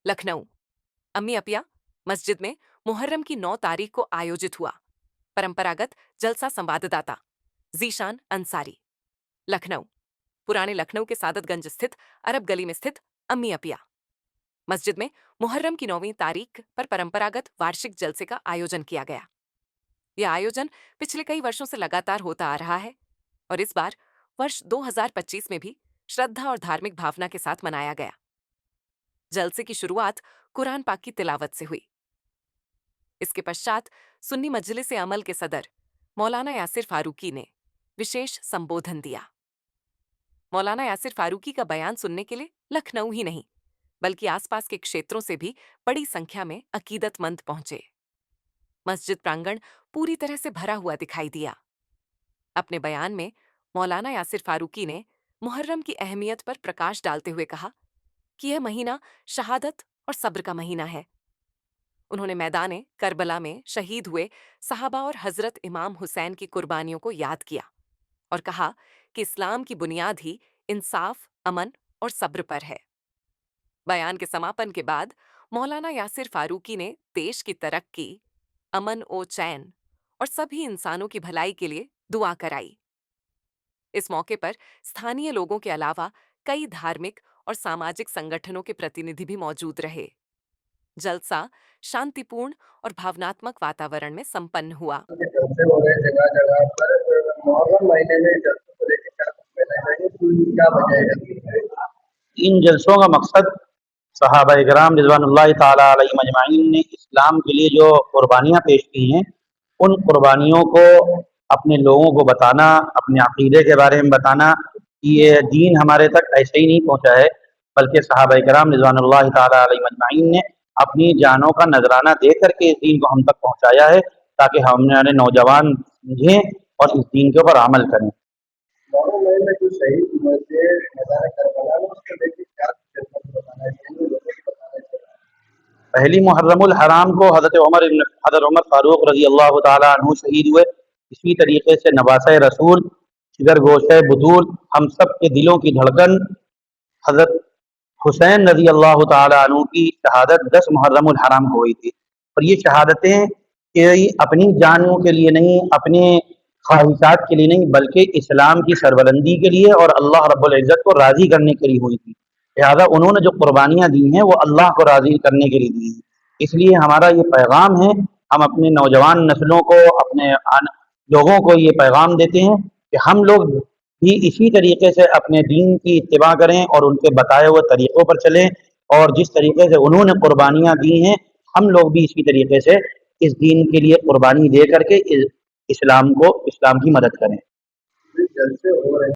लखनऊ। अम्मी अपिया मस्जिद में मुहर्रम की 9 तारीख को आयोजित हुआ परंपरागत जलसा। संवाददाता जीशान अंसारी। लखनऊ। पुराने लखनऊ के सादतगंज स्थित अरब गली में स्थित अम्मी अपिया मस्जिद में मुहर्रम की 9वीं तारीख पर परंपरागत वार्षिक जलसे का आयोजन किया गया। यह आयोजन पिछले कई वर्षों से लगातार होता आ रहा है और इस बार वर्ष 2025 में भी श्रद्धा और धार्मिक भावना के साथ मनाया गया। जलसे की शुरुआत कुरान पाक की तिलावत से हुई। इसके पश्चात सुन्नी मजलिस अमल के सदर मौलाना यासिर फारूकी ने विशेष संबोधन दिया। मौलाना यासिर फारूकी का बयान सुनने के लिए लखनऊ ही नहीं बल्कि आसपास के क्षेत्रों से भी बड़ी संख्या में अकीदतमंद पहुंचे। मस्जिद प्रांगण पूरी तरह से भरा हुआ दिखाई दिया। अपने बयान में मौलाना यासिर फारूकी ने मुहर्रम की अहमियत पर प्रकाश डालते हुए कहा कि यह महीना शहादत और सब्र का महीना है। उन्होंने मैदान करबला में शहीद हुए सहाबा और हजरत इमाम हुसैन की कुर्बानियों को याद किया और कहा कि इस्लाम की बुनियाद ही इंसाफ, अमन और सब्र पर है। बयान के समापन के बाद मौलाना यासिर फारूकी ने देश की तरक्की, अमन ओ चैन और सभी इंसानों की भलाई के लिए दुआ कराई। इस मौके पर स्थानीय लोगों के अलावा कई धार्मिक और सामाजिक संगठनों के प्रतिनिधि भी मौजूद रहे। जलसा शांतिपूर्ण और भावनात्मक वातावरण में संपन्न हुआ। जलसे हो रहे जगह जगह पर मुहर्रम महीने में जलसों को लेकर क्या वजह है? इन जलसों का मकसद सहाबा इकराम रिज़वानुल्लाहि ताला अलैहिम अजमाइन ने इस्लाम के लिए जो कुर्बानियाँ पेश की हैं, उन कुर्बानियों को अपने लोगों को बताना, अपने अक़ीदे के बारे में बताना कि ये दीन हमारे तक ऐसे ही नहीं पहुँचा है, बल्कि सहाबा इकराम रिज़वानुल्लाहि ताला अलैहिम अजमाइन ने अपनी जानों का नजराना दे करके इस दीन को हम तक पहुँचाया है, ताकि हमारे नौजवान समझें और इस दीन के ऊपर अमल करें। मुहर्रम महीने में जो शहीद हुए थे मैदान करबला में, उसको लेकर क्या बताना चाहिए? पहली मुहर्रमुल हराम को हज़रत उमर फारूक रज़ी अल्लाह ताला अन्हु शहीद हुए। इसी तरीके से नवासे रसूल, जिगर गोशे बुतूल, हम सब के दिलों की धड़कन हज़रत हुसैन रज़ी अल्लाह ताला अन्हु की शहादत 10 मुहर्रमुल हराम को हुई थी। और ये शहादतें कोई अपनी जानों के लिए नहीं, अपने ख्वाहिशात के लिए नहीं, बल्कि इस्लाम की सरबलंदी के लिए और अल्लाह रब्बुल इज़्ज़त को राज़ी करने के लिए हुई थी। लिहाजा उन्होंने जो कुर्बानियाँ दी हैं वो अल्लाह को राज़ी करने के लिए दी हैं। इसलिए हमारा ये पैगाम है, हम अपने नौजवान नस्लों को, अपने लोगों को ये पैगाम देते हैं कि हम लोग भी इसी तरीके से अपने दीन की इत्तिबा करें और उनके बताए हुए तरीक़ों पर चलें, और जिस तरीके से उन्होंने कुर्बानियाँ दी हैं, हम लोग भी इसी तरीके से इस दीन के लिए कुर्बानी दे करके इस्लाम की मदद करें। जलसे हो रहे